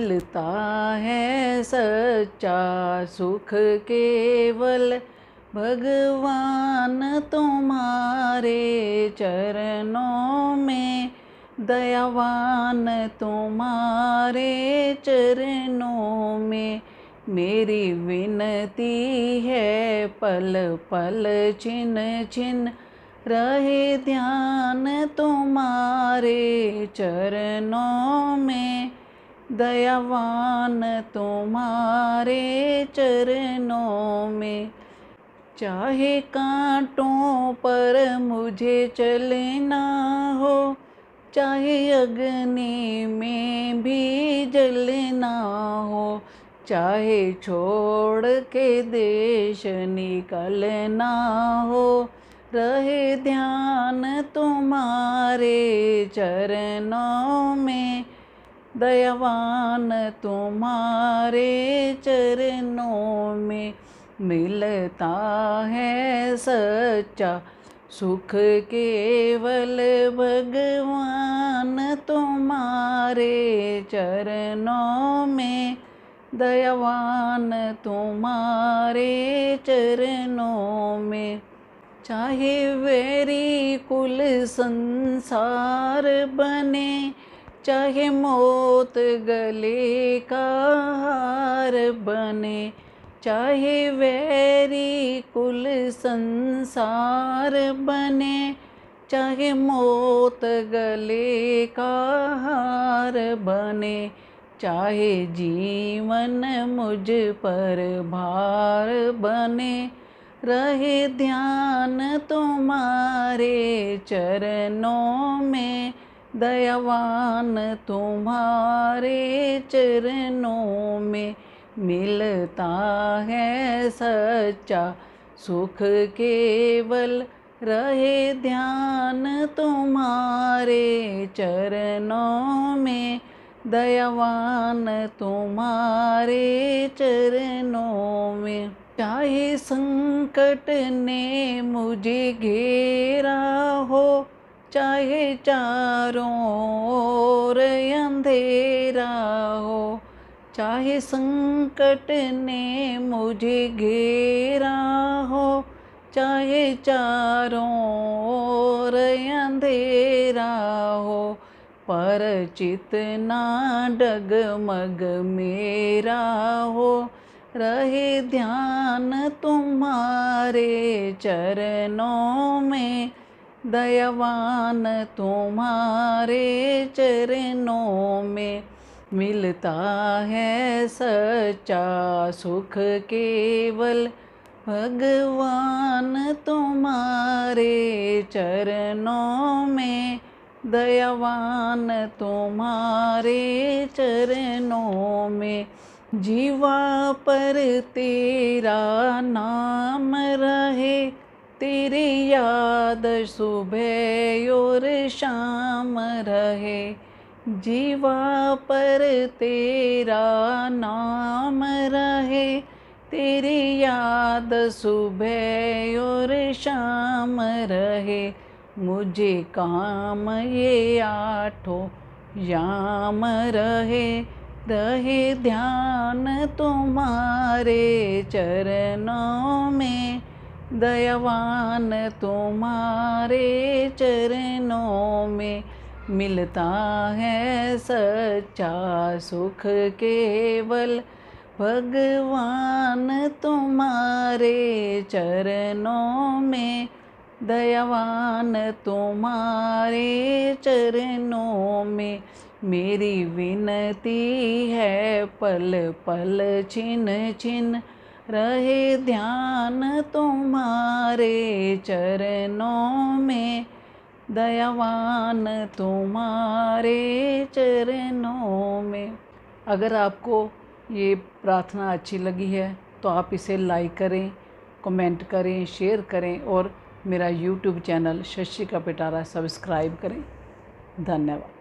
मिलता है सच्चा सुख केवल भगवान तुम्हारे चरणों में, दयावान तुम्हारे चरणों में। मेरी विनती है पल पल छिन छिन रहे ध्यान तुम्हारे चरणों में, दयावान तुम्हारे चरणों में। चाहे कांटों पर मुझे चलना हो, चाहे अग्नि में भी जलना हो, चाहे छोड़ के देश निकलना हो, रहे ध्यान तुम्हारे चरणों में, दयावान तुम्हारे चरणों में। मिलता है सच्चा सुख केवल भगवान तुम्हारे चरणों में, दयावान तुम्हारे चरणों में। चाहे वैरी कुल संसार बने, चाहे मौत गले का हार बने, चाहे वैरी कुल संसार बने, चाहे मौत गले का हार बने, चाहे जीवन मुझ पर भार बने, रहे ध्यान तुम्हारे चरणों में, दयावान तुम्हारे चरणों में। मिलता है सच्चा सुख केवल रहे ध्यान तुम्हारे चरणों में, दयावान तुम्हारे चरणों में। चाहे संकट ने मुझे घेरा हो, चाहे चारों ओर अंधेरा हो, चाहे संकट ने मुझे घेरा हो, चाहे चारों ओर अंधेरा हो, पर चित ना डगमग मेरा हो, रहे ध्यान तुम्हारे चरणों में, दयावान तुम्हारे चरणों में। मिलता है सच्चा सुख केवल भगवान तुम्हारे चरणों में, दयावान तुम्हारे चरणों में। जीवा पर तेरा नाम रहे, तेरी याद सुबह और शाम रहे। जीवा पर तेरा नाम रहे, तेरी याद सुबह और शाम रहे। मुझे काम ये आठों याम रहे, रहे ध्यान तुम्हारे चरणों में, दयावान तुम्हारे चरणों में। मिलता है सच्चा सुख केवल भगवान तुम्हारे चरणों में, दयावान तुम्हारे चरणों में। मेरी विनती है पल पल छिन छिन रहे ध्यान तुम्हारे चरणों में, दयावान तुम्हारे चरणों में। अगर आपको ये प्रार्थना अच्छी लगी है तो आप इसे लाइक करें, कमेंट करें, शेयर करें और मेरा यूट्यूब चैनल शशिका पिटारा सब्सक्राइब करें। धन्यवाद।